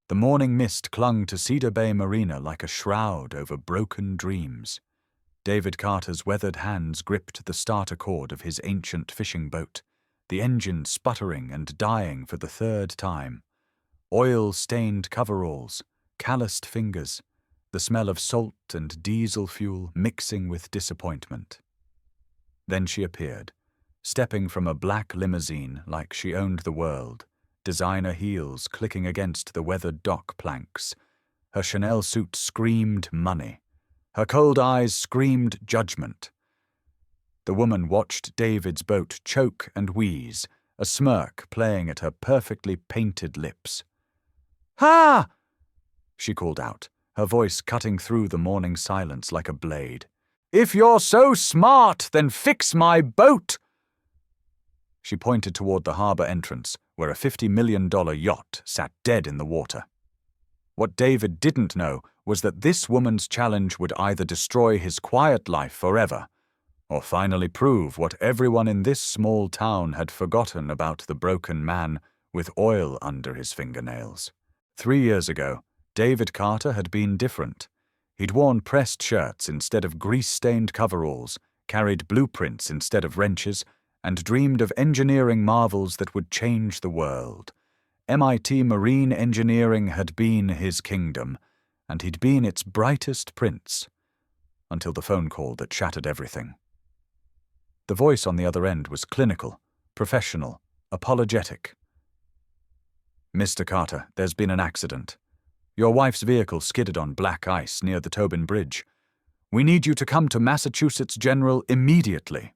The morning mist clung to Cedar Bay Marina like a shroud over broken dreams. David Carter's weathered hands gripped the starter cord of his ancient fishing boat, the engine sputtering and dying for the third time. Oil-stained coveralls, calloused fingers, the smell of salt and diesel fuel mixing with disappointment. Then she appeared, stepping from a black limousine like she owned the world, designer heels clicking against the weathered dock planks. Her Chanel suit screamed money. Her cold eyes screamed judgment. The woman watched David's boat choke and wheeze, a smirk playing at her perfectly painted lips. "Ha!" she called out, her voice cutting through the morning silence like a blade. "If you're so smart, then fix my boat!" She pointed toward the harbor entrance, where a $50 million yacht sat dead in the water. What David didn't know was that this woman's challenge would either destroy his quiet life forever, or finally prove what everyone in this small town had forgotten about the broken man with oil under his fingernails. 3 years ago, David Carter had been different. He'd worn pressed shirts instead of grease-stained coveralls, carried blueprints instead of wrenches, and dreamed of engineering marvels that would change the world. MIT marine engineering had been his kingdom, and he'd been its brightest prince, until the phone call that shattered everything. The voice on the other end was clinical, professional, apologetic. "Mr. Carter, there's been an accident. Your wife's vehicle skidded on black ice near the Tobin Bridge. We need you to come to Massachusetts General immediately."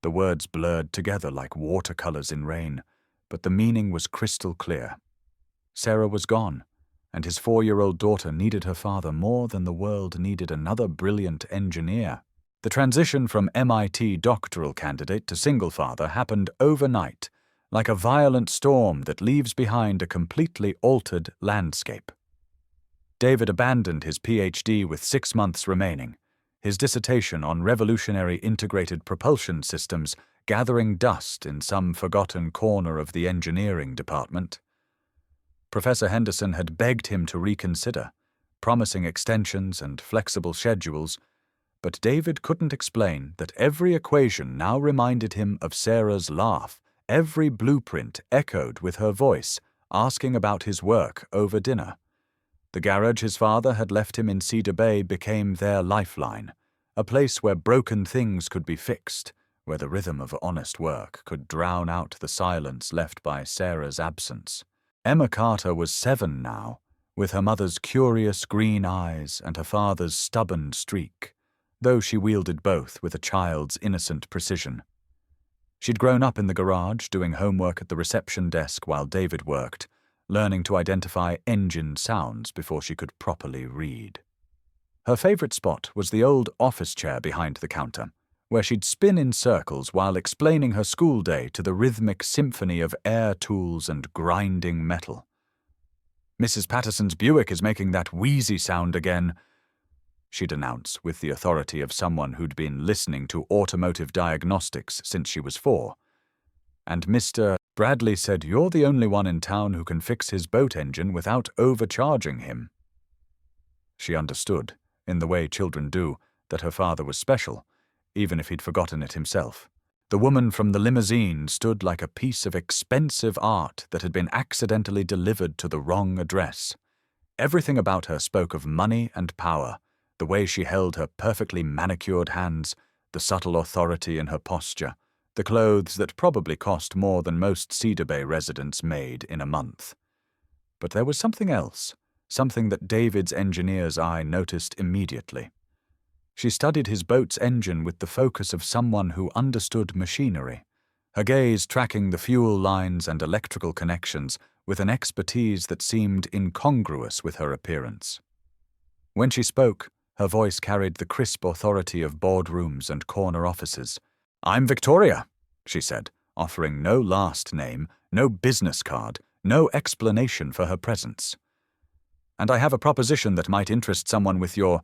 The words blurred together like watercolors in rain, but the meaning was crystal clear. Sarah was gone, and his 4-year-old daughter needed her father more than the world needed another brilliant engineer. The transition from MIT doctoral candidate to single father happened overnight, like a violent storm that leaves behind a completely altered landscape. David abandoned his PhD with 6 months remaining, his dissertation on revolutionary integrated propulsion systems gathering dust in some forgotten corner of the engineering department. Professor Henderson had begged him to reconsider, promising extensions and flexible schedules, but David couldn't explain that every equation now reminded him of Sarah's laugh, every blueprint echoed with her voice, asking about his work over dinner. The garage his father had left him in Cedar Bay became their lifeline, a place where broken things could be fixed, where the rhythm of honest work could drown out the silence left by Sarah's absence. Emma Carter was 7 now, with her mother's curious green eyes and her father's stubborn streak, though she wielded both with a child's innocent precision. She'd grown up in the garage, doing homework at the reception desk while David worked, learning to identify engine sounds before she could properly read. Her favorite spot was the old office chair behind the counter, where she'd spin in circles while explaining her school day to the rhythmic symphony of air tools and grinding metal. "Mrs. Patterson's Buick is making that wheezy sound again," she'd announce with the authority of someone who'd been listening to automotive diagnostics since she was 4. "And Mr. Bradley said you're the only one in town who can fix his boat engine without overcharging him." She understood, in the way children do, that her father was special, even if he'd forgotten it himself. The woman from the limousine stood like a piece of expensive art that had been accidentally delivered to the wrong address. Everything about her spoke of money and power, the way she held her perfectly manicured hands, the subtle authority in her posture, the clothes that probably cost more than most Cedar Bay residents made in a month. But there was something else, something that David's engineer's eye noticed immediately. She studied his boat's engine with the focus of someone who understood machinery, her gaze tracking the fuel lines and electrical connections with an expertise that seemed incongruous with her appearance. When she spoke, her voice carried the crisp authority of boardrooms and corner offices. "I'm Victoria," she said, offering no last name, no business card, no explanation for her presence. "And I have a proposition that might interest someone with your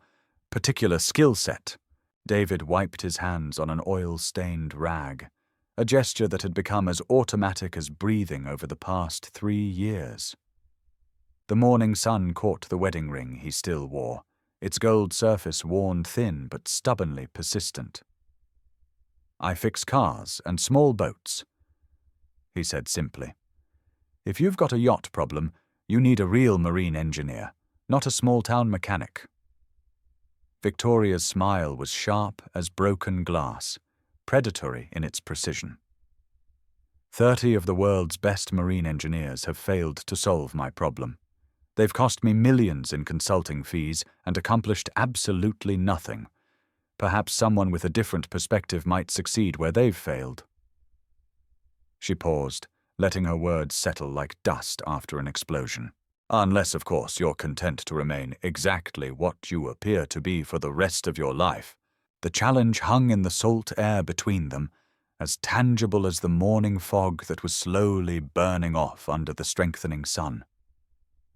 particular skill set." David wiped his hands on an oil-stained rag, a gesture that had become as automatic as breathing over the past 3 years. The morning sun caught the wedding ring he still wore, its gold surface worn thin but stubbornly persistent. "I fix cars and small boats," he said simply. "If you've got a yacht problem, you need a real marine engineer, not a small-town mechanic." Victoria's smile was sharp as broken glass, predatory in its precision. 30 of the world's best marine engineers have failed to solve my problem. They've cost me millions in consulting fees and accomplished absolutely nothing. Perhaps someone with a different perspective might succeed where they've failed." She paused, letting her words settle like dust after an explosion. "Unless, of course, you're content to remain exactly what you appear to be for the rest of your life." The challenge hung in the salt air between them, as tangible as the morning fog that was slowly burning off under the strengthening sun.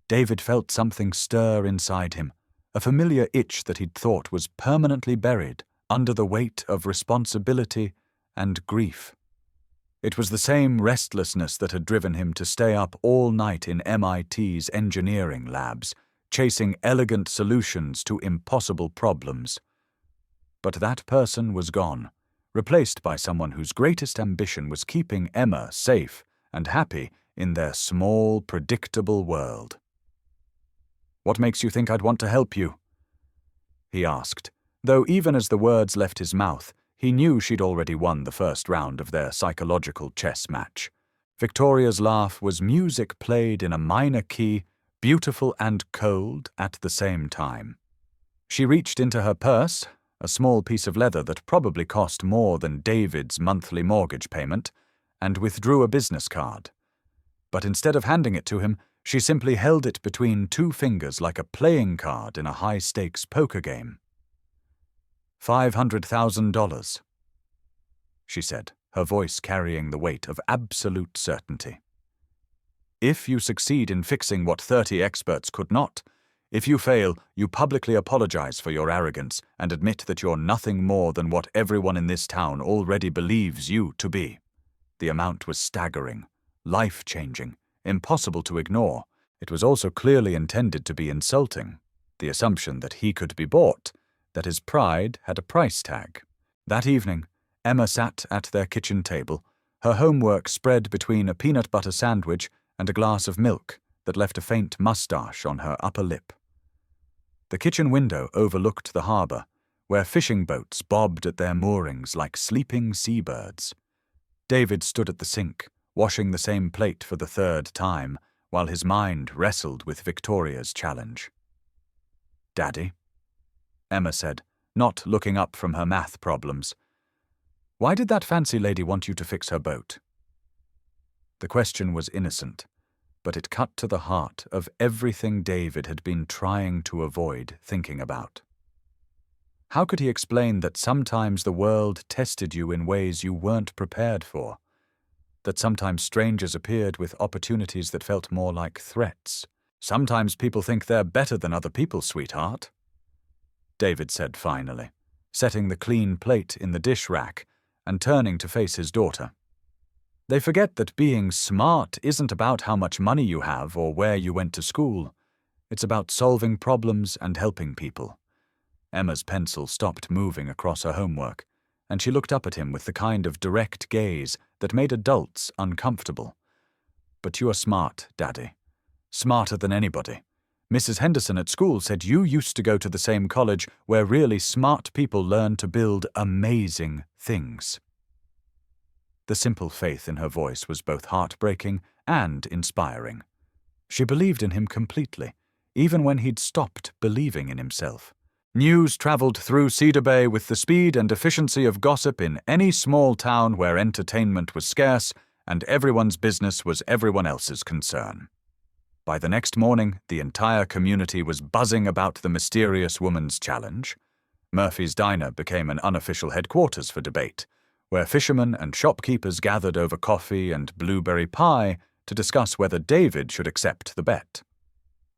David felt something stir inside him, a familiar itch that he'd thought was permanently buried under the weight of responsibility and grief. It was the same restlessness that had driven him to stay up all night in MIT's engineering labs, chasing elegant solutions to impossible problems. But that person was gone, replaced by someone whose greatest ambition was keeping Emma safe and happy in their small, predictable world. "What makes you think I'd want to help you?" he asked, though even as the words left his mouth, he knew she'd already won the first round of their psychological chess match. Victoria's laugh was music played in a minor key, beautiful and cold at the same time. She reached into her purse, a small piece of leather that probably cost more than David's monthly mortgage payment, and withdrew a business card. But instead of handing it to him, she simply held it between two fingers like a playing card in a high-stakes poker game. $500,000, she said, her voice carrying the weight of absolute certainty. "If you succeed in fixing what 30 experts could not, if you fail, you publicly apologize for your arrogance and admit that you're nothing more than what everyone in this town already believes you to be." The amount was staggering, life-changing, impossible to ignore. It was also clearly intended to be insulting, the assumption that he could be bought, that his pride had a price tag. That evening, Emma sat at their kitchen table, her homework spread between a peanut butter sandwich and a glass of milk that left a faint mustache on her upper lip. The kitchen window overlooked the harbour, where fishing boats bobbed at their moorings like sleeping seabirds. David stood at the sink, washing the same plate for the third time, while his mind wrestled with Victoria's challenge. "Daddy," Emma said, not looking up from her math problems, "why did that fancy lady want you to fix her boat?" The question was innocent, but it cut to the heart of everything David had been trying to avoid thinking about. How could he explain that sometimes the world tested you in ways you weren't prepared for? That sometimes strangers appeared with opportunities that felt more like threats? "Sometimes people think they're better than other people, sweetheart," David said finally, setting the clean plate in the dish rack and turning to face his daughter. "They forget that being smart isn't about how much money you have or where you went to school. It's about solving problems and helping people." Emma's pencil stopped moving across her homework, and she looked up at him with the kind of direct gaze that made adults uncomfortable. "But you're smart, Daddy. Smarter than anybody. Mrs. Henderson at school said you used to go to the same college where really smart people learn to build amazing things." The simple faith in her voice was both heartbreaking and inspiring. She believed in him completely, even when he'd stopped believing in himself. News traveled through Cedar Bay with the speed and efficiency of gossip in any small town where entertainment was scarce and everyone's business was everyone else's concern. By the next morning, the entire community was buzzing about the mysterious woman's challenge. Murphy's Diner became an unofficial headquarters for debate, where fishermen and shopkeepers gathered over coffee and blueberry pie to discuss whether David should accept the bet.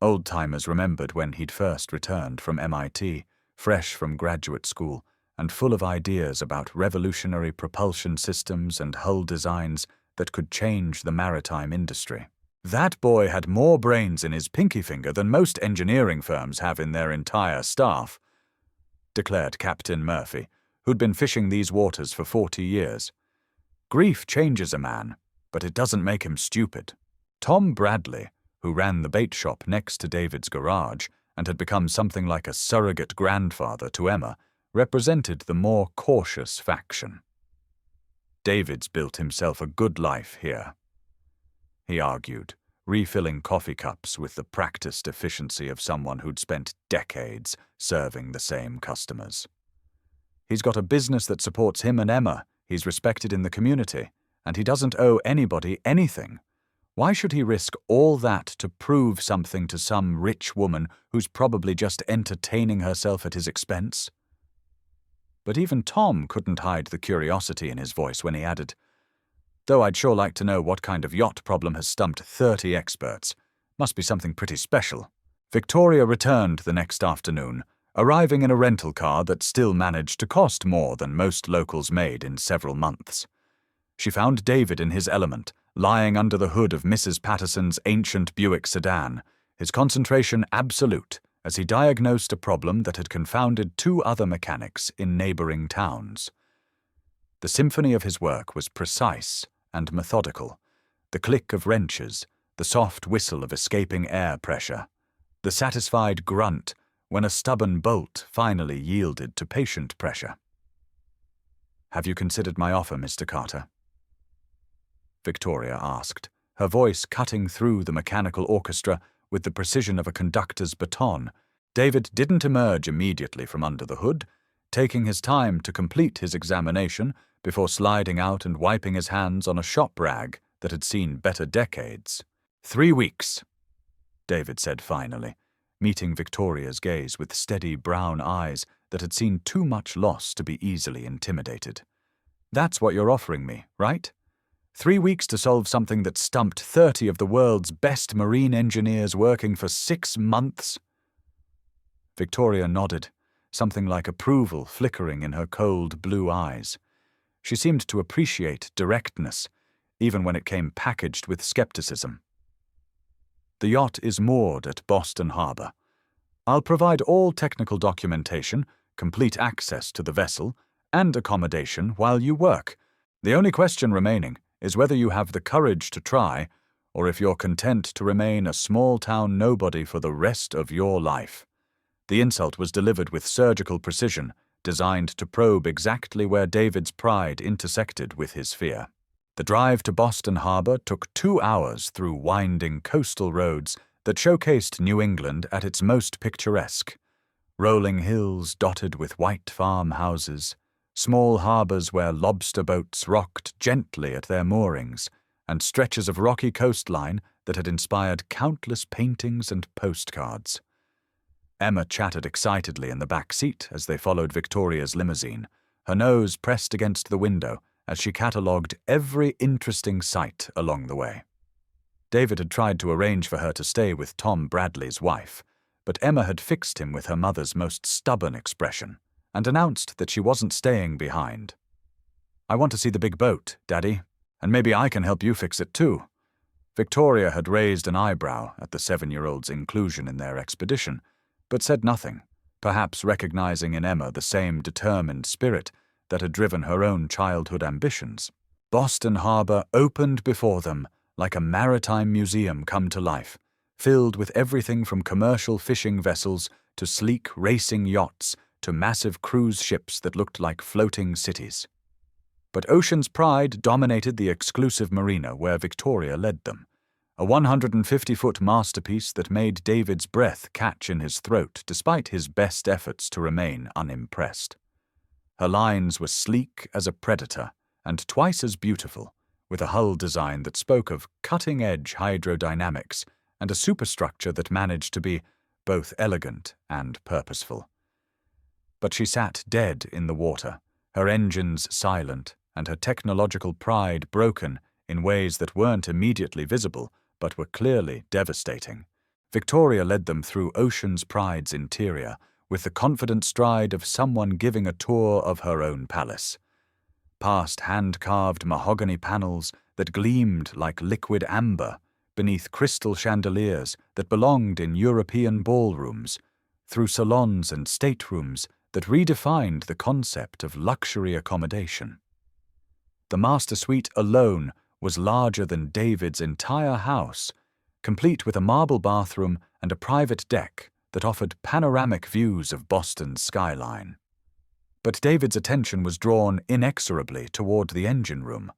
Old-timers remembered when he'd first returned from MIT, fresh from graduate school, and full of ideas about revolutionary propulsion systems and hull designs that could change the maritime industry. That boy had more brains in his pinky finger than most engineering firms have in their entire staff, declared Captain Murphy, who'd been fishing these waters for 40 years. Grief changes a man, but it doesn't make him stupid. Tom Bradley, who ran the bait shop next to David's garage and had become something like a surrogate grandfather to Emma, represented the more cautious faction. David's built himself a good life here, he argued, refilling coffee cups with the practiced efficiency of someone who'd spent decades serving the same customers. He's got a business that supports him and Emma, he's respected in the community, and he doesn't owe anybody anything. Why should he risk all that to prove something to some rich woman who's probably just entertaining herself at his expense? But even Tom couldn't hide the curiosity in his voice when he added, "Though I'd sure like to know what kind of yacht problem has stumped 30 experts. Must be something pretty special." Victoria returned the next afternoon, arriving in a rental car that still managed to cost more than most locals made in several months. She found David in his element, lying under the hood of Mrs. Patterson's ancient Buick sedan, his concentration absolute as he diagnosed a problem that had confounded 2 other mechanics in neighboring towns. The symphony of his work was precise and methodical, the click of wrenches, the soft whistle of escaping air pressure, the satisfied grunt when a stubborn bolt finally yielded to patient pressure. "Have you considered my offer, Mr. Carter?" Victoria asked, her voice cutting through the mechanical orchestra with the precision of a conductor's baton. David didn't emerge immediately from under the hood, taking his time to complete his examination before sliding out and wiping his hands on a shop rag that had seen better decades. 3 weeks, David said finally, meeting Victoria's gaze with steady brown eyes that had seen too much loss to be easily intimidated. "That's what you're offering me, right? 3 weeks to solve something that stumped 30 of the world's best marine engineers working for 6 months? Victoria nodded, something like approval flickering in her cold blue eyes. She seemed to appreciate directness, even when it came packaged with skepticism. "The yacht is moored at Boston Harbor. I'll provide all technical documentation, complete access to the vessel, and accommodation while you work. The only question remaining is whether you have the courage to try, or if you're content to remain a small-town nobody for the rest of your life." The insult was delivered with surgical precision, designed to probe exactly where David's pride intersected with his fear. The drive to Boston Harbor took 2 hours through winding coastal roads that showcased New England at its most picturesque. Rolling hills dotted with white farmhouses, small harbors where lobster boats rocked gently at their moorings, and stretches of rocky coastline that had inspired countless paintings and postcards. Emma chattered excitedly in the back seat as they followed Victoria's limousine, her nose pressed against the window as she catalogued every interesting sight along the way. David had tried to arrange for her to stay with Tom Bradley's wife, but Emma had fixed him with her mother's most stubborn expression and announced that she wasn't staying behind. "I want to see the big boat, Daddy, and maybe I can help you fix it too." Victoria had raised an eyebrow at the 7-year-old's inclusion in their expedition, but said nothing, perhaps recognizing in Emma the same determined spirit that had driven her own childhood ambitions. Boston Harbor opened before them like a maritime museum come to life, filled with everything from commercial fishing vessels to sleek racing yachts to massive cruise ships that looked like floating cities. But Ocean's Pride dominated the exclusive marina where Victoria led them, a 150-foot masterpiece that made David's breath catch in his throat despite his best efforts to remain unimpressed. Her lines were sleek as a predator and twice as beautiful, with a hull design that spoke of cutting-edge hydrodynamics and a superstructure that managed to be both elegant and purposeful. But she sat dead in the water, her engines silent and her technological pride broken in ways that weren't immediately visible but were clearly devastating. Victoria led them through Ocean's Pride's interior with the confident stride of someone giving a tour of her own palace. Past hand-carved mahogany panels that gleamed like liquid amber, beneath crystal chandeliers that belonged in European ballrooms, through salons and staterooms that redefined the concept of luxury accommodation. The master suite alone was larger than David's entire house, complete with a marble bathroom and a private deck that offered panoramic views of Boston's skyline. But David's attention was drawn inexorably toward the engine room,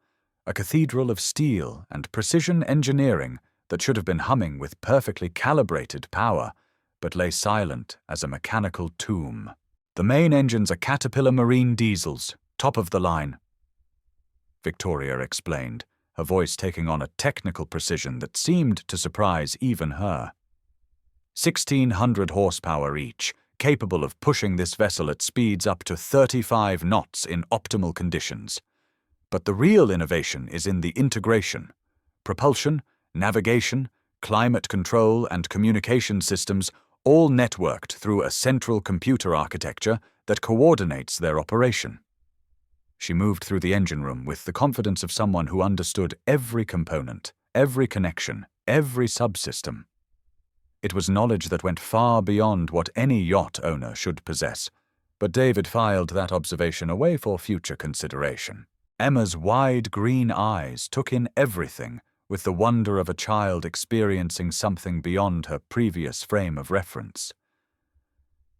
a cathedral of steel and precision engineering that should have been humming with perfectly calibrated power, but lay silent as a mechanical tomb. The main engines are Caterpillar Marine diesels, top of the line, Victoria explained, her voice taking on a technical precision that seemed to surprise even her. 1,600 horsepower each, capable of pushing this vessel at speeds up to 35 knots in optimal conditions. But the real innovation is in the integration. Propulsion, navigation, climate control, and communication systems all networked through a central computer architecture that coordinates their operation. She moved through the engine room with the confidence of someone who understood every component, every connection, every subsystem. It was knowledge that went far beyond what any yacht owner should possess, but David filed that observation away for future consideration. Emma's wide green eyes took in everything with the wonder of a child experiencing something beyond her previous frame of reference.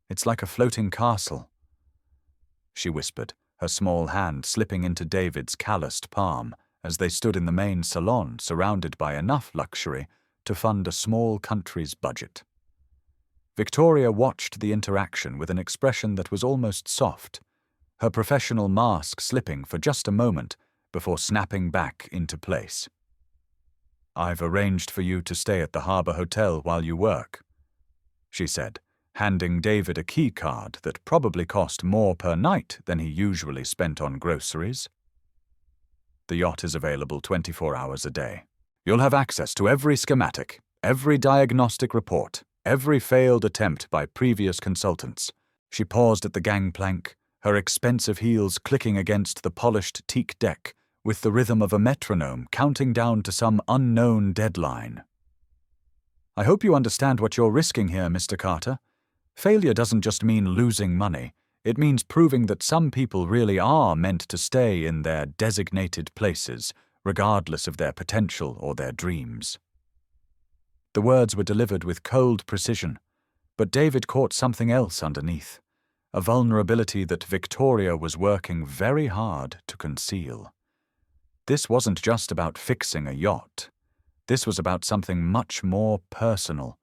"It's like a floating castle," she whispered, her small hand slipping into David's calloused palm as they stood in the main salon surrounded by enough luxury to fund a small country's budget. Victoria watched the interaction with an expression that was almost soft, her professional mask slipping for just a moment before snapping back into place. "I've arranged for you to stay at the Harbour Hotel while you work," she said, handing David a key card that probably cost more per night than he usually spent on groceries. "The yacht is available 24 hours a day. You'll have access to every schematic, every diagnostic report, every failed attempt by previous consultants." She paused at the gangplank, her expensive heels clicking against the polished teak deck with the rhythm of a metronome counting down to some unknown deadline. "I hope you understand what you're risking here, Mr. Carter. Failure doesn't just mean losing money. It means proving that some people really are meant to stay in their designated places, regardless of their potential or their dreams." The words were delivered with cold precision, but David caught something else underneath, a vulnerability that Victoria was working very hard to conceal. This wasn't just about fixing a yacht. This was about something much more personal,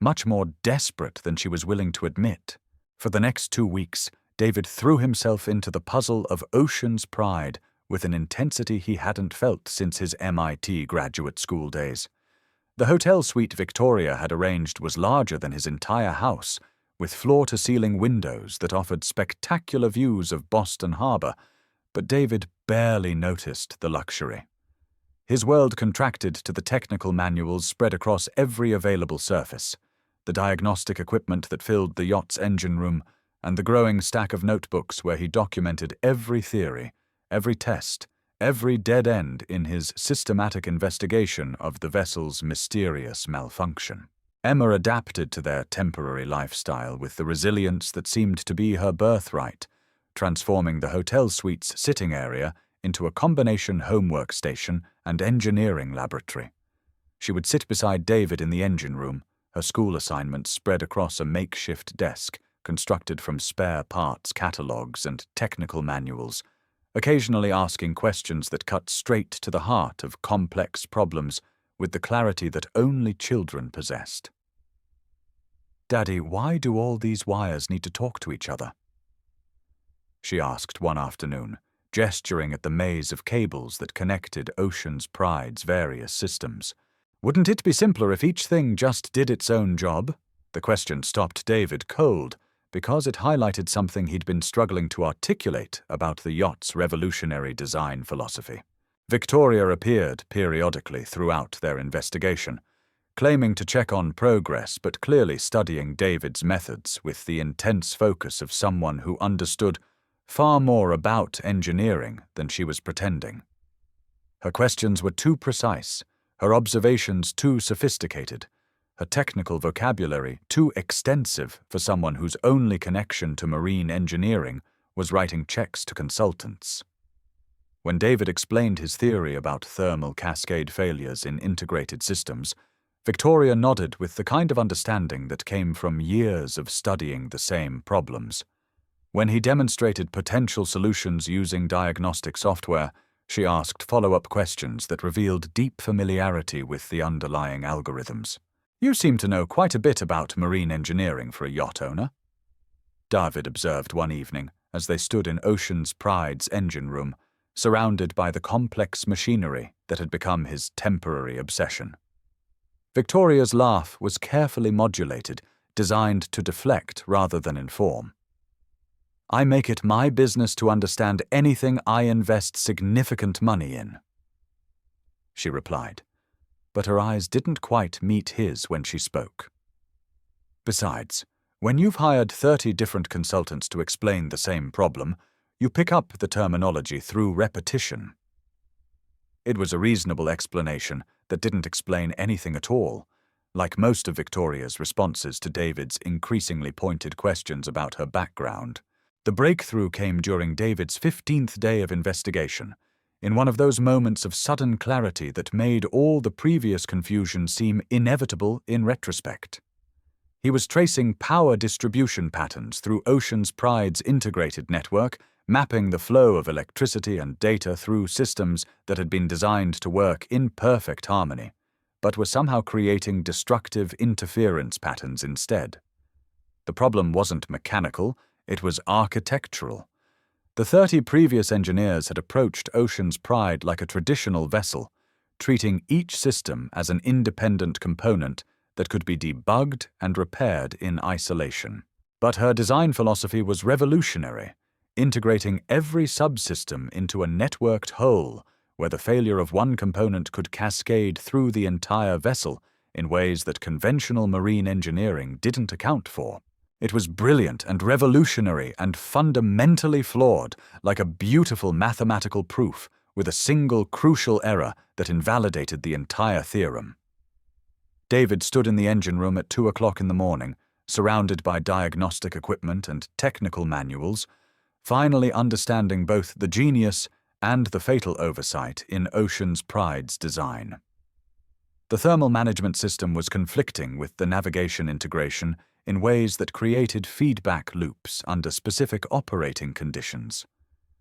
much more desperate than she was willing to admit. For the next 2 weeks, David threw himself into the puzzle of Ocean's Pride with an intensity he hadn't felt since his MIT graduate school days. The hotel suite Victoria had arranged was larger than his entire house, with floor-to-ceiling windows that offered spectacular views of Boston Harbor, but David barely noticed the luxury. His world contracted to the technical manuals spread across every available surface, the diagnostic equipment that filled the yacht's engine room, and the growing stack of notebooks where he documented every theory, every test, every dead end in his systematic investigation of the vessel's mysterious malfunction. Emma adapted to their temporary lifestyle with the resilience that seemed to be her birthright, transforming the hotel suite's sitting area into a combination homework station and engineering laboratory. She would sit beside David in the engine room, her school assignments spread across a makeshift desk constructed from spare parts catalogues and technical manuals, occasionally asking questions that cut straight to the heart of complex problems with the clarity that only children possessed. "Daddy, why do all these wires need to talk to each other?" she asked one afternoon, gesturing at the maze of cables that connected Ocean's Pride's various systems. "Wouldn't it be simpler if each thing just did its own job?" The question stopped David cold, because it highlighted something he'd been struggling to articulate about the yacht's revolutionary design philosophy. Victoria appeared periodically throughout their investigation, claiming to check on progress but clearly studying David's methods with the intense focus of someone who understood far more about engineering than she was pretending. Her questions were too precise, her observations too sophisticated, her technical vocabulary too extensive for someone whose only connection to marine engineering was writing checks to consultants. When David explained his theory about thermal cascade failures in integrated systems, Victoria nodded with the kind of understanding that came from years of studying the same problems. When he demonstrated potential solutions using diagnostic software, she asked follow-up questions that revealed deep familiarity with the underlying algorithms. "You seem to know quite a bit about marine engineering for a yacht owner," David observed one evening as they stood in Ocean's Pride's engine room, surrounded by the complex machinery that had become his temporary obsession. Victoria's laugh was carefully modulated, designed to deflect rather than inform. "I make it my business to understand anything I invest significant money in," she replied, but her eyes didn't quite meet his when she spoke. "Besides, when you've hired 30 different consultants to explain the same problem, you pick up the terminology through repetition." It was a reasonable explanation that didn't explain anything at all, like most of Victoria's responses to David's increasingly pointed questions about her background. The breakthrough came during David's 15th day of investigation, in one of those moments of sudden clarity that made all the previous confusion seem inevitable in retrospect. He was tracing power distribution patterns through Ocean's Pride's integrated network, mapping the flow of electricity and data through systems that had been designed to work in perfect harmony, but were somehow creating destructive interference patterns instead. The problem wasn't mechanical, it was architectural. The 30 previous engineers had approached Ocean's Pride like a traditional vessel, treating each system as an independent component that could be debugged and repaired in isolation. But her design philosophy was revolutionary, integrating every subsystem into a networked whole where the failure of one component could cascade through the entire vessel in ways that conventional marine engineering didn't account for. It was brilliant and revolutionary and fundamentally flawed, like a beautiful mathematical proof with a single crucial error that invalidated the entire theorem. David stood in the engine room at 2 o'clock in the morning, surrounded by diagnostic equipment and technical manuals, finally understanding both the genius and the fatal oversight in Ocean's Pride's design. The thermal management system was conflicting with the navigation integration in ways that created feedback loops under specific operating conditions.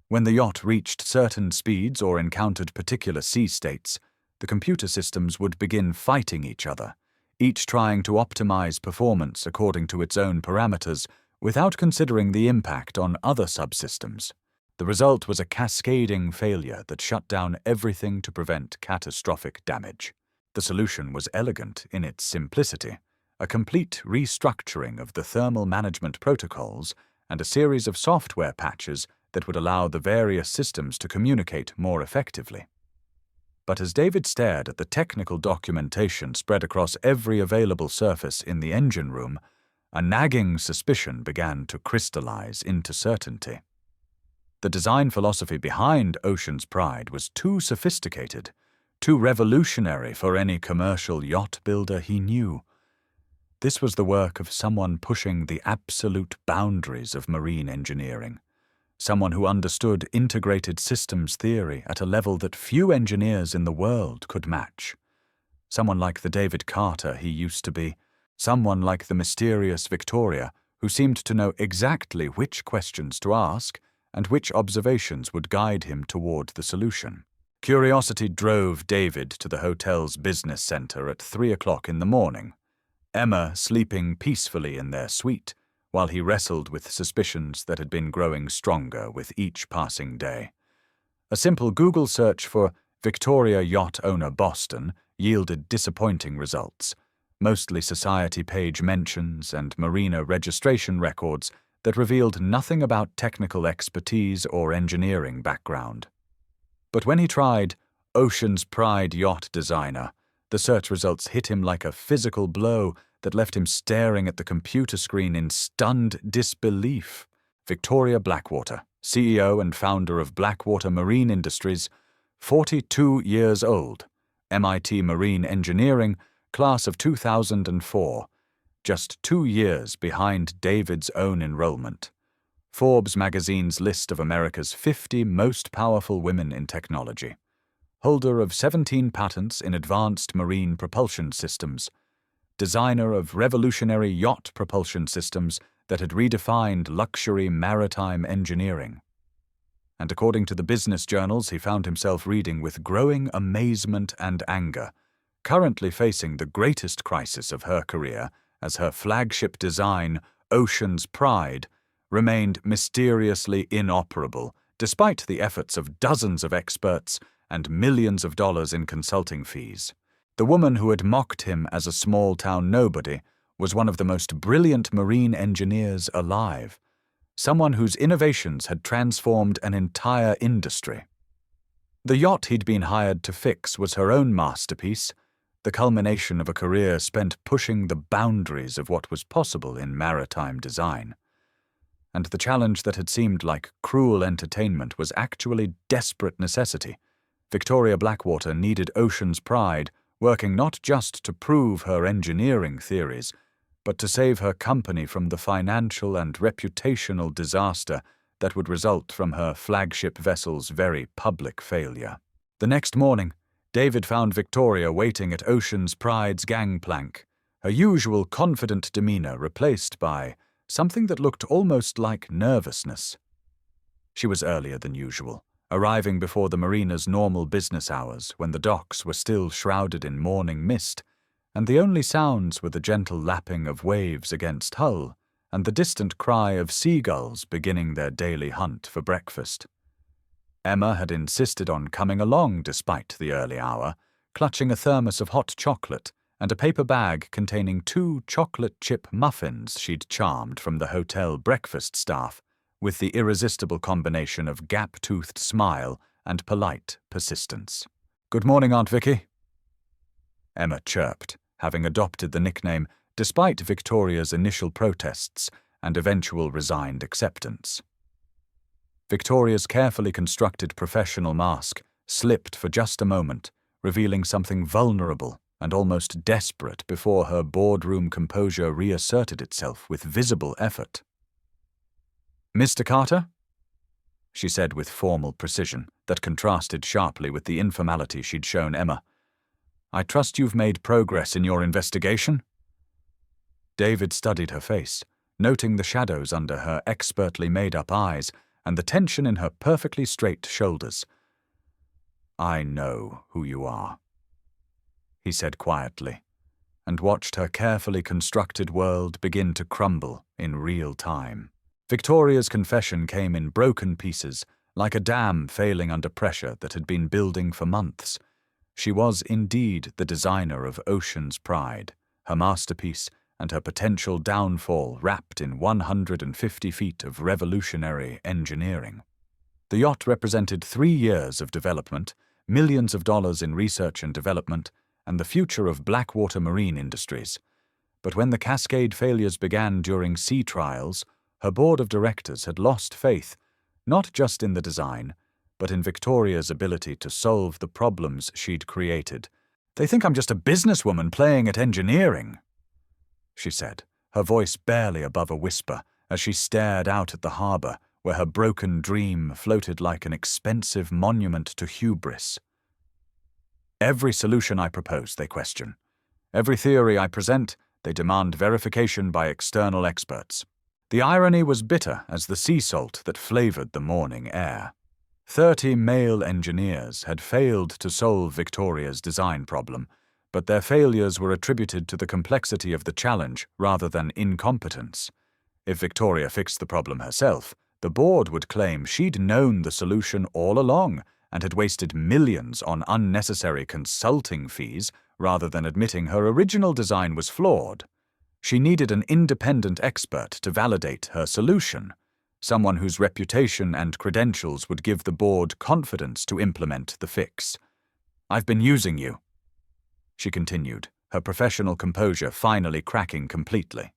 When the yacht reached certain speeds or encountered particular sea states, the computer systems would begin fighting each other, each trying to optimize performance according to its own parameters without considering the impact on other subsystems. The result was a cascading failure that shut down everything to prevent catastrophic damage. The solution was elegant in its simplicity, a complete restructuring of the thermal management protocols and a series of software patches that would allow the various systems to communicate more effectively. But as David stared at the technical documentation spread across every available surface in the engine room, a nagging suspicion began to crystallize into certainty. The design philosophy behind Ocean's Pride was too sophisticated, too revolutionary for any commercial yacht builder he knew. This was the work of someone pushing the absolute boundaries of marine engineering, someone who understood integrated systems theory at a level that few engineers in the world could match, someone like the David Carter he used to be, someone like the mysterious Victoria, who seemed to know exactly which questions to ask and which observations would guide him toward the solution. Curiosity drove David to the hotel's business center at 3 o'clock in the morning, Emma sleeping peacefully in their suite, while he wrestled with suspicions that had been growing stronger with each passing day. A simple Google search for Victoria Yacht Owner Boston yielded disappointing results, mostly society page mentions and marina registration records that revealed nothing about technical expertise or engineering background. But when he tried Ocean's Pride Yacht Designer, the search results hit him like a physical blow that left him staring at the computer screen in stunned disbelief. Victoria Blackwater, CEO and founder of Blackwater Marine Industries, 42 years old, MIT Marine Engineering, class of 2004, just 2 years behind David's own enrollment. Forbes magazine's list of America's 50 most powerful women in technology. Holder of 17 patents in advanced marine propulsion systems. Designer of revolutionary yacht propulsion systems that had redefined luxury maritime engineering. And according to the business journals, he found himself reading with growing amazement and anger, currently facing the greatest crisis of her career as her flagship design, Ocean's Pride, remained mysteriously inoperable despite the efforts of dozens of experts and millions of dollars in consulting fees. The woman who had mocked him as a small-town nobody was one of the most brilliant marine engineers alive, someone whose innovations had transformed an entire industry. The yacht he'd been hired to fix was her own masterpiece, the culmination of a career spent pushing the boundaries of what was possible in maritime design. And the challenge that had seemed like cruel entertainment was actually desperate necessity. Victoria Blackwater needed Ocean's Pride, working not just to prove her engineering theories, but to save her company from the financial and reputational disaster that would result from her flagship vessel's very public failure. The next morning, David found Victoria waiting at Ocean's Pride's gangplank, her usual confident demeanor replaced by something that looked almost like nervousness. She was earlier than usual, arriving before the mariner's normal business hours when the docks were still shrouded in morning mist, and the only sounds were the gentle lapping of waves against hull and the distant cry of seagulls beginning their daily hunt for breakfast. Emma had insisted on coming along despite the early hour, clutching a thermos of hot chocolate and a paper bag containing 2 chocolate chip muffins she'd charmed from the hotel breakfast staff with the irresistible combination of gap-toothed smile and polite persistence. "Good morning, Aunt Vicky," Emma chirped, having adopted the nickname despite Victoria's initial protests and eventual resigned acceptance. Victoria's carefully constructed professional mask slipped for just a moment, revealing something vulnerable and almost desperate before her boardroom composure reasserted itself with visible effort. "Mr. Carter?" she said with formal precision that contrasted sharply with the informality she'd shown Emma. "I trust you've made progress in your investigation?" David studied her face, noting the shadows under her expertly made-up eyes and the tension in her perfectly straight shoulders. "I know who you are," he said quietly, and watched her carefully constructed world begin to crumble in real time. Victoria's confession came in broken pieces, like a dam failing under pressure that had been building for months. She was indeed the designer of Ocean's Pride, her masterpiece and her potential downfall wrapped in 150 feet of revolutionary engineering. The yacht represented 3 years of development, millions of dollars in research and development, and the future of Blackwater Marine Industries. But when the cascade failures began during sea trials, her board of directors had lost faith, not just in the design, but in Victoria's ability to solve the problems she'd created. "They think I'm just a businesswoman playing at engineering," she said, her voice barely above a whisper as she stared out at the harbor where her broken dream floated like an expensive monument to hubris. "Every solution I propose, they question. Every theory I present, they demand verification by external experts." The irony was bitter as the sea salt that flavored the morning air. 30 male engineers had failed to solve Victoria's design problem, but their failures were attributed to the complexity of the challenge rather than incompetence. If Victoria fixed the problem herself, the board would claim she'd known the solution all along and had wasted millions on unnecessary consulting fees rather than admitting her original design was flawed. She needed an independent expert to validate her solution, someone whose reputation and credentials would give the board confidence to implement the fix. "I've been using you," she continued, her professional composure finally cracking completely.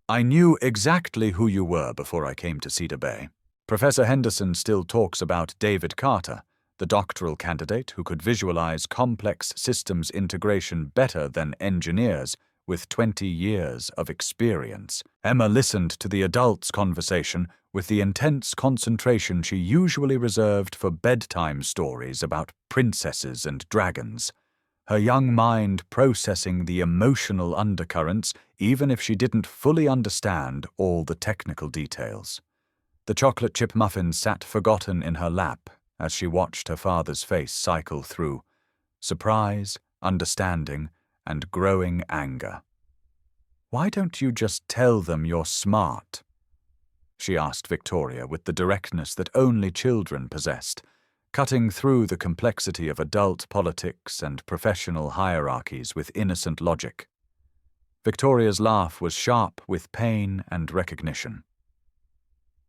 "I knew exactly who you were before I came to Cedar Bay. Professor Henderson still talks about David Carter, the doctoral candidate who could visualize complex systems integration better than engineers with 20 years of experience. Emma listened to the adults' conversation with the intense concentration she usually reserved for bedtime stories about princesses and dragons, her young mind processing the emotional undercurrents even if she didn't fully understand all the technical details. The chocolate chip muffins sat forgotten in her lap as she watched her father's face cycle through surprise, understanding, and growing anger. "Why don't you just tell them you're smart?" she asked Victoria with the directness that only children possessed, cutting through the complexity of adult politics and professional hierarchies with innocent logic. Victoria's laugh was sharp with pain and recognition.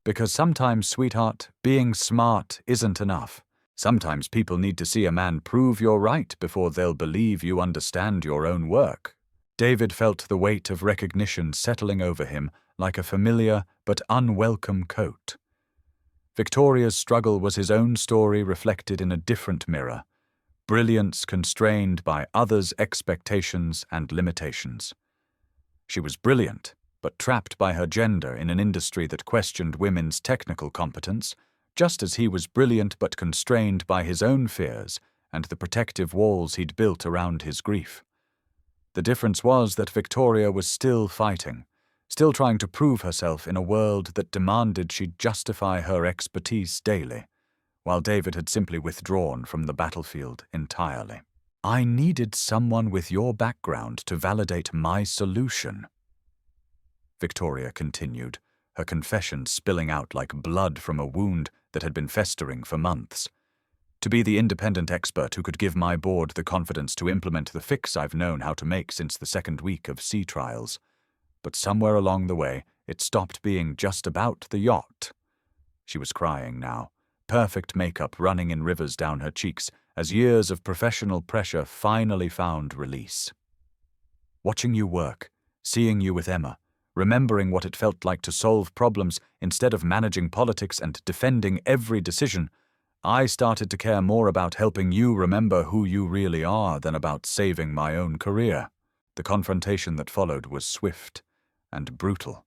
"Because sometimes, sweetheart, being smart isn't enough. Sometimes people need to see a man prove you're right before they'll believe you understand your own work." David felt the weight of recognition settling over him like a familiar but unwelcome coat. Victoria's struggle was his own story reflected in a different mirror, brilliance constrained by others' expectations and limitations. She was brilliant, but trapped by her gender in an industry that questioned women's technical competence, just as he was brilliant but constrained by his own fears and the protective walls he'd built around his grief. The difference was that Victoria was still fighting, still trying to prove herself in a world that demanded she justify her expertise daily, while David had simply withdrawn from the battlefield entirely. "I needed someone with your background to validate my solution," Victoria continued, her confession spilling out like blood from a wound that had been festering for months. "To be the independent expert who could give my board the confidence to implement the fix I've known how to make since the second week of sea trials. But somewhere along the way, it stopped being just about the yacht." She was crying now, perfect makeup running in rivers down her cheeks as years of professional pressure finally found release. "Watching you work, seeing you with Emma, remembering what it felt like to solve problems instead of managing politics and defending every decision, I started to care more about helping you remember who you really are than about saving my own career." The confrontation that followed was swift and brutal,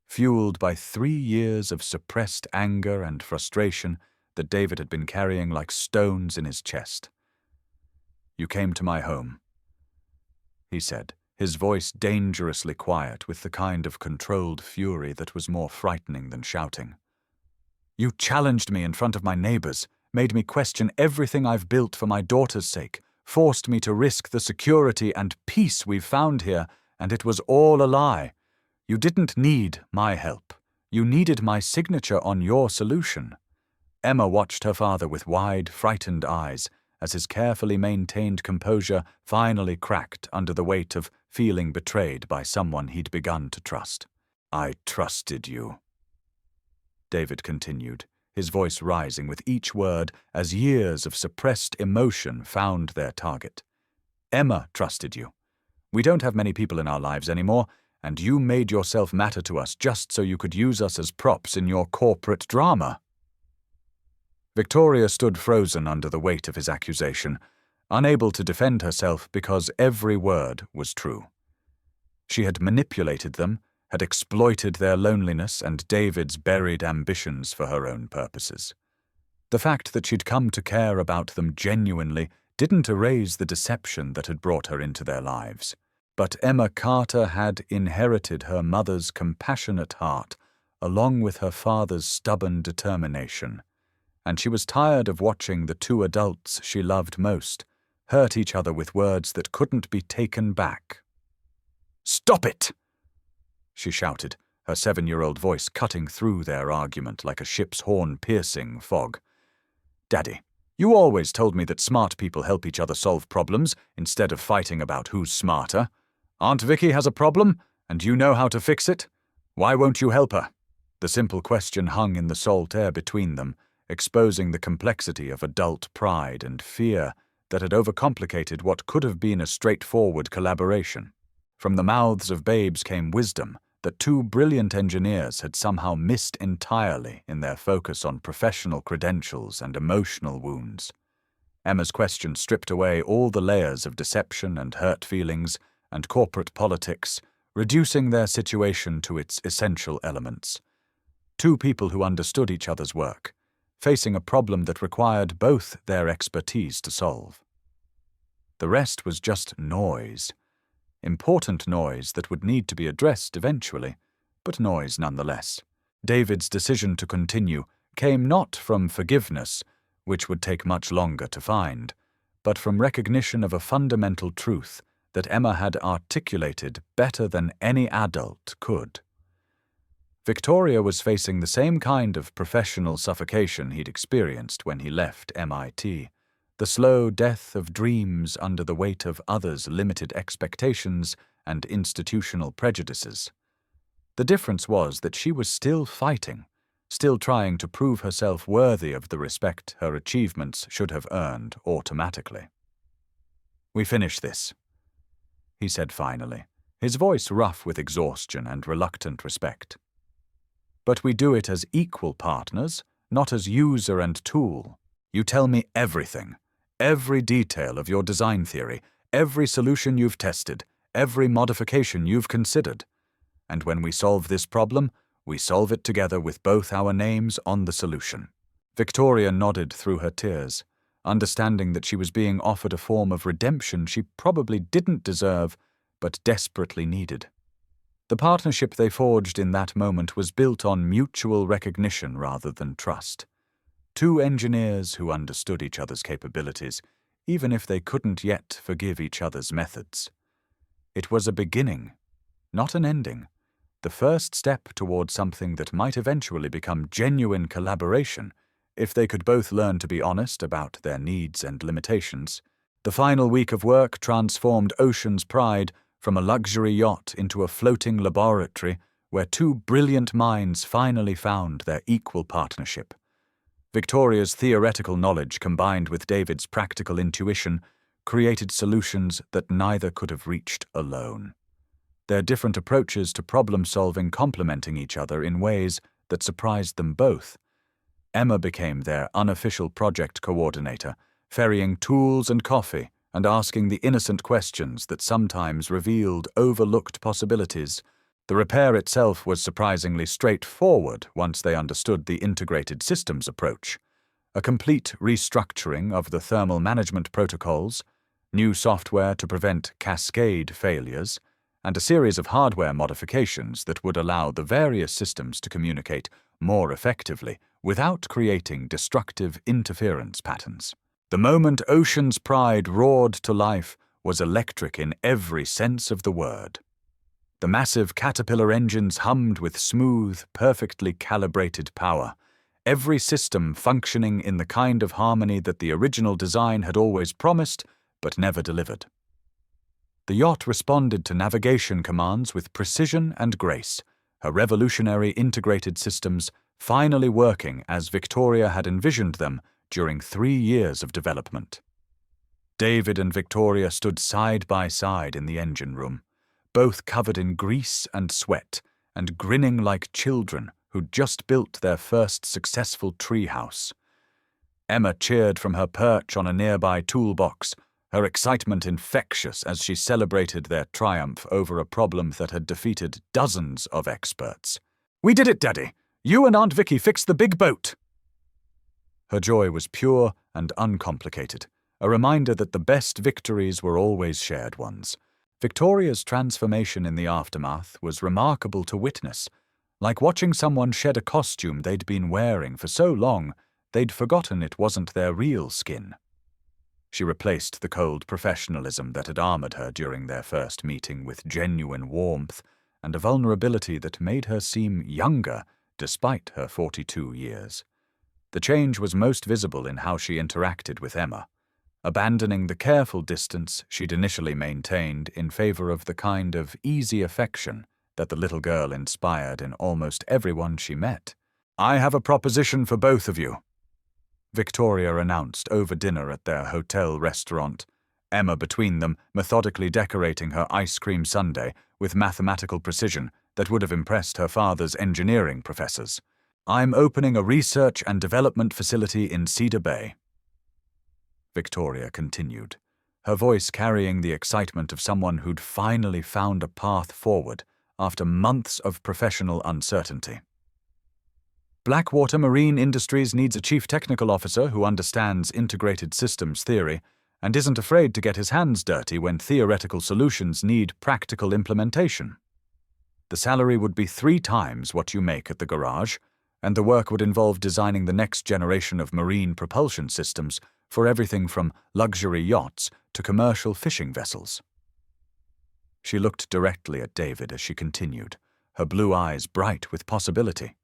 fueled by 3 years of suppressed anger and frustration that David had been carrying like stones in his chest. "You came to my home," he said, his voice dangerously quiet with the kind of controlled fury that was more frightening than shouting. "You challenged me in front of my neighbors, made me question everything I've built for my daughter's sake, forced me to risk the security and peace we've found here, and it was all a lie. You didn't need my help. You needed my signature on your solution." Emma watched her father with wide, frightened eyes as his carefully maintained composure finally cracked under the weight of feeling betrayed by someone he'd begun to trust. "I trusted you," David continued, his voice rising with each word as years of suppressed emotion found their target. "Emma trusted you. We don't have many people in our lives anymore, and you made yourself matter to us just so you could use us as props in your corporate drama." Victoria stood frozen under the weight of his accusation, unable to defend herself because every word was true. She had manipulated them, had exploited their loneliness and David's buried ambitions for her own purposes. The fact that she'd come to care about them genuinely didn't erase the deception that had brought her into their lives. But Emma Carter had inherited her mother's compassionate heart, along with her father's stubborn determination, and she was tired of watching the two adults she loved most hurt each other with words that couldn't be taken back. "Stop it!" she shouted, her 7-year-old voice cutting through their argument like a ship's horn piercing fog. "Daddy, you always told me that smart people help each other solve problems instead of fighting about who's smarter. Aunt Vicky has a problem, and you know how to fix it. Why won't you help her?" The simple question hung in the salt air between them, exposing the complexity of adult pride and fear that had overcomplicated what could have been a straightforward collaboration. From the mouths of babes came wisdom that 2 brilliant engineers had somehow missed entirely in their focus on professional credentials and emotional wounds. Emma's question stripped away all the layers of deception and hurt feelings and corporate politics, reducing their situation to its essential elements. Two people who understood each other's work, facing a problem that required both their expertise to solve. The rest was just noise. Important noise that would need to be addressed eventually, but noise nonetheless. David's decision to continue came not from forgiveness, which would take much longer to find, but from recognition of a fundamental truth that Emma had articulated better than any adult could. Victoria was facing the same kind of professional suffocation he'd experienced when he left MIT. The slow death of dreams under the weight of others' limited expectations and institutional prejudices. The difference was that she was still fighting, still trying to prove herself worthy of the respect her achievements should have earned automatically. "We finish this," he said finally, his voice rough with exhaustion and reluctant respect. "But we do it as equal partners, not as user and tool. You tell me everything. Every detail of your design theory, every solution you've tested, every modification you've considered. And when we solve this problem, we solve it together with both our names on the solution." Victoria nodded through her tears, understanding that she was being offered a form of redemption she probably didn't deserve, but desperately needed. The partnership they forged in that moment was built on mutual recognition rather than trust. Two engineers who understood each other's capabilities, even if they couldn't yet forgive each other's methods. It was a beginning, not an ending, the first step toward something that might eventually become genuine collaboration if they could both learn to be honest about their needs and limitations. The final week of work transformed Ocean's Pride from a luxury yacht into a floating laboratory where two brilliant minds finally found their equal partnership. Victoria's theoretical knowledge combined with David's practical intuition created solutions that neither could have reached alone. Their different approaches to problem-solving complementing each other in ways that surprised them both. Emma became their unofficial project coordinator, ferrying tools and coffee and asking the innocent questions that sometimes revealed overlooked possibilities. The repair itself was surprisingly straightforward once they understood the integrated systems approach. A complete restructuring of the thermal management protocols, new software to prevent cascade failures, and a series of hardware modifications that would allow the various systems to communicate more effectively without creating destructive interference patterns. The moment Ocean's Pride roared to life was electric in every sense of the word. The massive Caterpillar engines hummed with smooth, perfectly calibrated power, every system functioning in the kind of harmony that the original design had always promised but never delivered. The yacht responded to navigation commands with precision and grace, her revolutionary integrated systems finally working as Victoria had envisioned them during 3 years of development. David and Victoria stood side by side in the engine room, both covered in grease and sweat, and grinning like children who'd just built their first successful treehouse. Emma cheered from her perch on a nearby toolbox, her excitement infectious as she celebrated their triumph over a problem that had defeated dozens of experts. "We did it, Daddy! You and Aunt Vicky fixed the big boat!" Her joy was pure and uncomplicated, a reminder that the best victories were always shared ones. Victoria's transformation in the aftermath was remarkable to witness, like watching someone shed a costume they'd been wearing for so long they'd forgotten it wasn't their real skin. She replaced the cold professionalism that had armored her during their first meeting with genuine warmth and a vulnerability that made her seem younger despite her 42 years. The change was most visible in how she interacted with Emma, abandoning the careful distance she'd initially maintained in favor of the kind of easy affection that the little girl inspired in almost everyone she met. "I have a proposition for both of you," Victoria announced over dinner at their hotel restaurant, Emma between them methodically decorating her ice cream sundae with mathematical precision that would have impressed her father's engineering professors. "I'm opening a research and development facility in Cedar Bay." Victoria continued, her voice carrying the excitement of someone who'd finally found a path forward after months of professional uncertainty. Blackwater Marine Industries needs a chief technical officer who understands integrated systems theory and isn't afraid to get his hands dirty when theoretical solutions need practical implementation. The salary would be 3 times what you make at the garage, and the work would involve designing the next generation of marine propulsion systems for everything from luxury yachts to commercial fishing vessels. She looked directly at David as she continued, her blue eyes bright with possibility.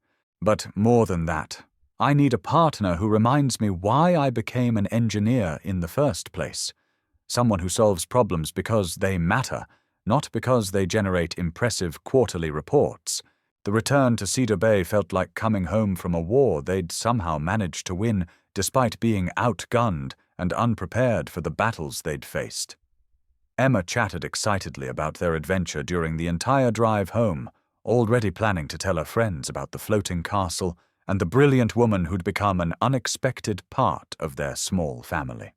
But more than that, I need a partner who reminds me why I became an engineer in the first place. Someone who solves problems because they matter, not because they generate impressive quarterly reports. The return to Cedar Bay felt like coming home from a war they'd somehow managed to win despite being outgunned and unprepared for the battles they'd faced. Emma chatted excitedly about their adventure during the entire drive home, already planning to tell her friends about the floating castle and the brilliant woman who'd become an unexpected part of their small family.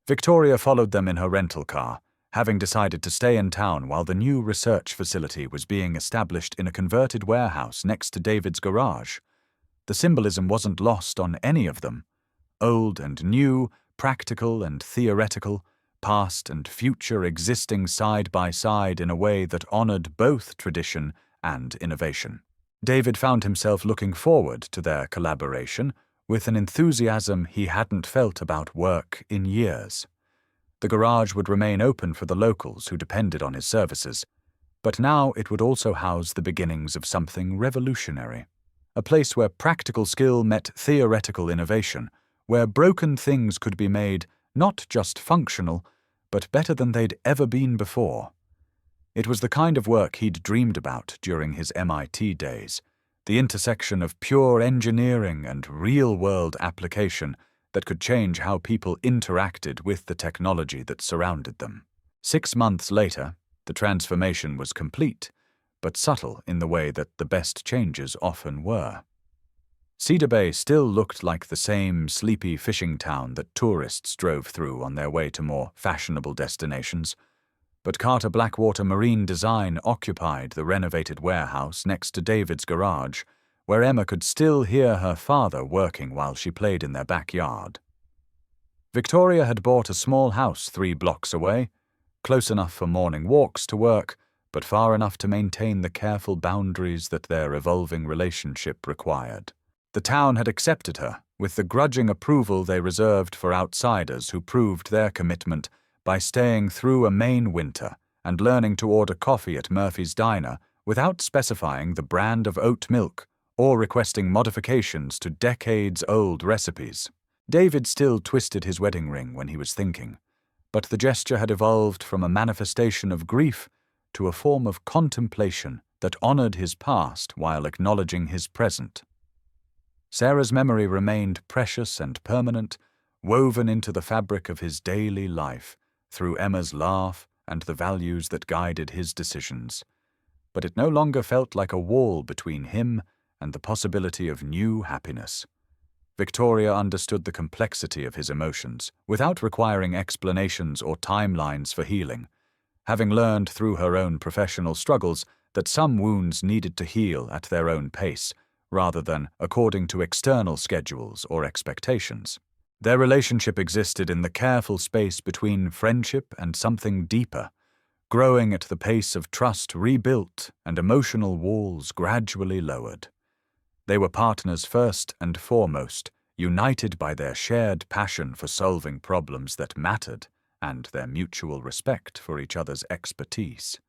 Victoria followed them in her rental car, having decided to stay in town while the new research facility was being established in a converted warehouse next to David's garage. The symbolism wasn't lost on any of them. Old and new, practical and theoretical, past and future existing side by side in a way that honored both tradition and innovation. David found himself looking forward to their collaboration with an enthusiasm he hadn't felt about work in years. The garage would remain open for the locals who depended on his services, but now it would also house the beginnings of something revolutionary. A place where practical skill met theoretical innovation, where broken things could be made not just functional, but better than they'd ever been before. It was the kind of work he'd dreamed about during his MIT days, the intersection of pure engineering and real-world application that could change how people interacted with the technology that surrounded them. 6 months later, the transformation was complete, but subtle in the way that the best changes often were. Cedar Bay still looked like the same sleepy fishing town that tourists drove through on their way to more fashionable destinations, but Carter Blackwater Marine Design occupied the renovated warehouse next to David's garage, where Emma could still hear her father working while she played in their backyard. Victoria had bought a small house 3 blocks away, close enough for morning walks to work, but far enough to maintain the careful boundaries that their evolving relationship required. The town had accepted her, with the grudging approval they reserved for outsiders who proved their commitment by staying through a Maine winter and learning to order coffee at Murphy's Diner without specifying the brand of oat milk or requesting modifications to decades-old recipes. David still twisted his wedding ring when he was thinking, but the gesture had evolved from a manifestation of grief to a form of contemplation that honored his past while acknowledging his present. Sarah's memory remained precious and permanent, woven into the fabric of his daily life through Emma's laugh and the values that guided his decisions. But it no longer felt like a wall between him and the possibility of new happiness. Victoria understood the complexity of his emotions without requiring explanations or timelines for healing, having learned through her own professional struggles that some wounds needed to heal at their own pace, rather than according to external schedules or expectations. Their relationship existed in the careful space between friendship and something deeper, growing at the pace of trust rebuilt and emotional walls gradually lowered. They were partners first and foremost, united by their shared passion for solving problems that mattered and their mutual respect for each other's expertise.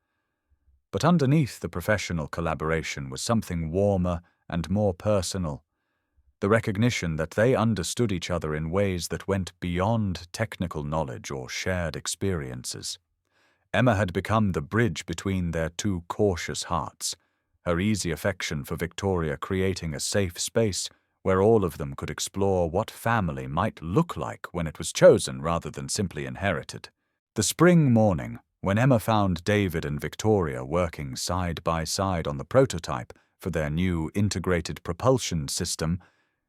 But underneath the professional collaboration was something warmer and more personal, the recognition that they understood each other in ways that went beyond technical knowledge or shared experiences. Emma had become the bridge between their 2 cautious hearts, her easy affection for Victoria creating a safe space where all of them could explore what family might look like when it was chosen rather than simply inherited. The spring morning, when Emma found David and Victoria working side by side on the prototype for their new integrated propulsion system,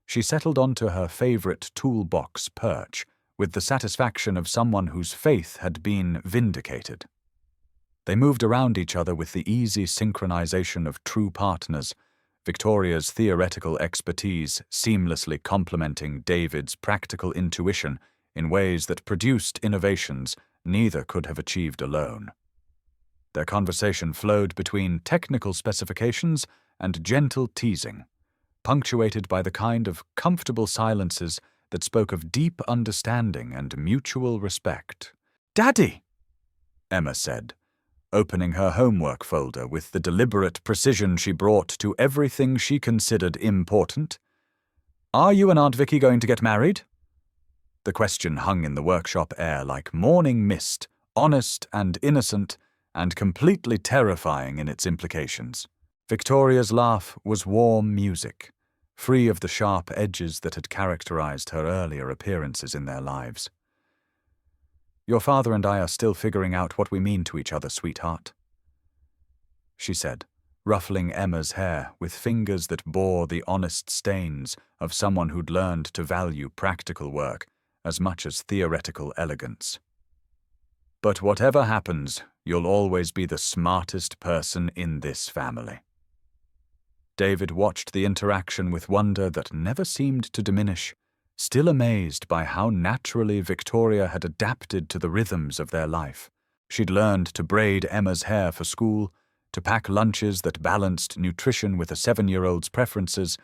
she settled onto her favorite toolbox perch with the satisfaction of someone whose faith had been vindicated. They moved around each other with the easy synchronization of true partners, Victoria's theoretical expertise seamlessly complementing David's practical intuition in ways that produced innovations neither could have achieved alone. Their conversation flowed between technical specifications and gentle teasing, punctuated by the kind of comfortable silences that spoke of deep understanding and mutual respect. "Daddy," Emma said, opening her homework folder with the deliberate precision she brought to everything she considered important. "Are you and Aunt Vicky going to get married?" The question hung in the workshop air like morning mist, honest and innocent, and completely terrifying in its implications. Victoria's laugh was warm music, free of the sharp edges that had characterized her earlier appearances in their lives. "Your father and I are still figuring out what we mean to each other, sweetheart," she said, ruffling Emma's hair with fingers that bore the honest stains of someone who'd learned to value practical work as much as theoretical elegance. "But whatever happens, you'll always be the smartest person in this family." David watched the interaction with wonder that never seemed to diminish, still amazed by how naturally Victoria had adapted to the rhythms of their life. She'd learned to braid Emma's hair for school, to pack lunches that balanced nutrition with a 7-year-old's preferences,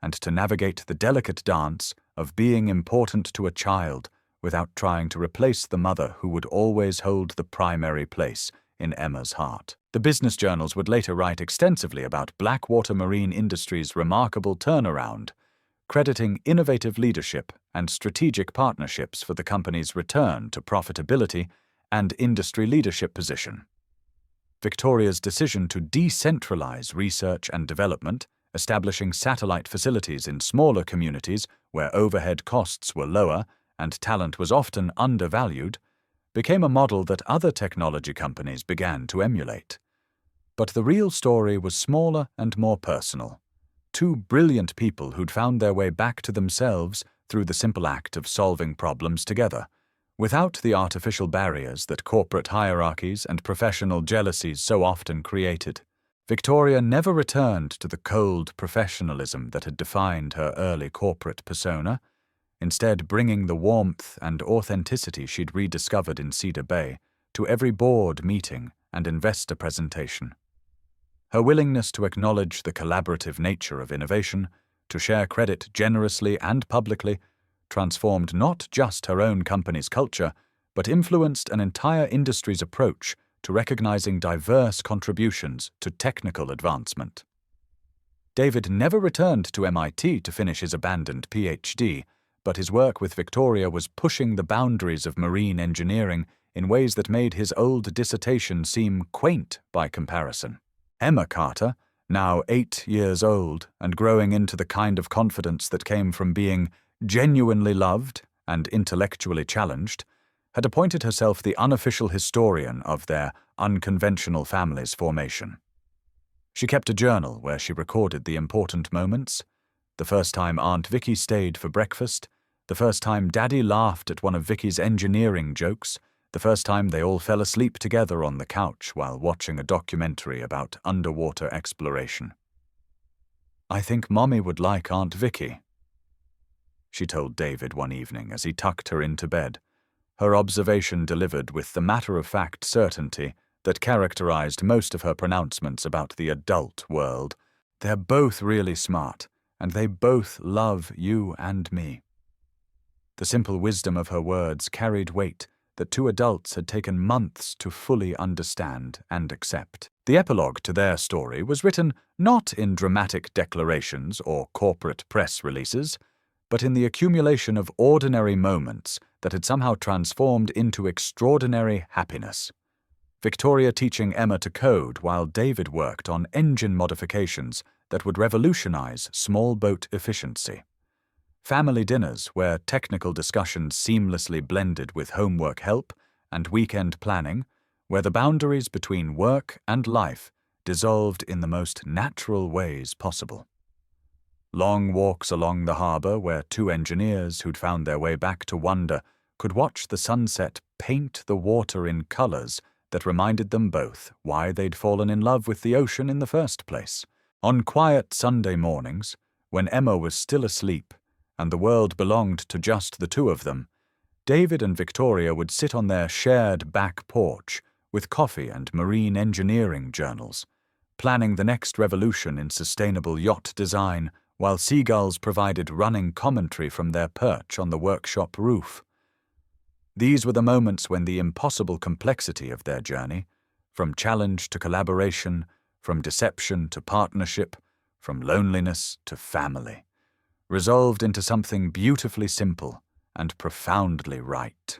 and to navigate the delicate dance of being important to a child without trying to replace the mother who would always hold the primary place in Emma's heart. The business journals would later write extensively about Blackwater Marine Industries' remarkable turnaround, crediting innovative leadership and strategic partnerships for the company's return to profitability and industry leadership position. Victoria's decision to decentralize research and development, establishing satellite facilities in smaller communities where overhead costs were lower and talent was often undervalued, became a model that other technology companies began to emulate. But the real story was smaller and more personal. Two brilliant people who'd found their way back to themselves through the simple act of solving problems together, without the artificial barriers that corporate hierarchies and professional jealousies so often created. Victoria never returned to the cold professionalism that had defined her early corporate persona, instead bringing the warmth and authenticity she'd rediscovered in Cedar Bay to every board meeting and investor presentation. Her willingness to acknowledge the collaborative nature of innovation, to share credit generously and publicly, transformed not just her own company's culture, but influenced an entire industry's approach to recognizing diverse contributions to technical advancement. David never returned to MIT to finish his abandoned PhD, but his work with Victoria was pushing the boundaries of marine engineering in ways that made his old dissertation seem quaint by comparison. Emma Carter, now 8 years old and growing into the kind of confidence that came from being genuinely loved and intellectually challenged, had appointed herself the unofficial historian of their unconventional family's formation. She kept a journal where she recorded the important moments: the first time Aunt Vicky stayed for breakfast, the first time Daddy laughed at one of Vicky's engineering jokes, the first time they all fell asleep together on the couch while watching a documentary about underwater exploration. "I think Mommy would like Aunt Vicky," she told David one evening as he tucked her into bed, her observation delivered with the matter-of-fact certainty that characterized most of her pronouncements about the adult world. "They're both really smart, and they both love you and me." The simple wisdom of her words carried weight that two adults had taken months to fully understand and accept. The epilogue to their story was written not in dramatic declarations or corporate press releases, but in the accumulation of ordinary moments that had somehow transformed into extraordinary happiness. Victoria teaching Emma to code while David worked on engine modifications that would revolutionize small boat efficiency. Family dinners where technical discussions seamlessly blended with homework help and weekend planning, where the boundaries between work and life dissolved in the most natural ways possible. Long walks along the harbor where two engineers who'd found their way back to wonder could watch the sunset paint the water in colors that reminded them both why they'd fallen in love with the ocean in the first place. On quiet Sunday mornings, when Emma was still asleep and the world belonged to just the two of them, David and Victoria would sit on their shared back porch with coffee and marine engineering journals, planning the next revolution in sustainable yacht design while seagulls provided running commentary from their perch on the workshop roof. These were the moments when the impossible complexity of their journey, from challenge to collaboration, from deception to partnership, from loneliness to family, resolved into something beautifully simple and profoundly right.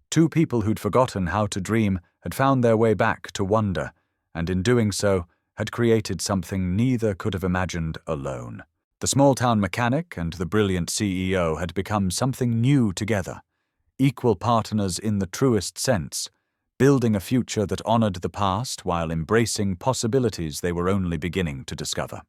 Two people who'd forgotten how to dream had found their way back to wonder, and in doing so had created something neither could have imagined alone. The small-town mechanic and the brilliant CEO had become something new together, equal partners in the truest sense, building a future that honored the past while embracing possibilities they were only beginning to discover.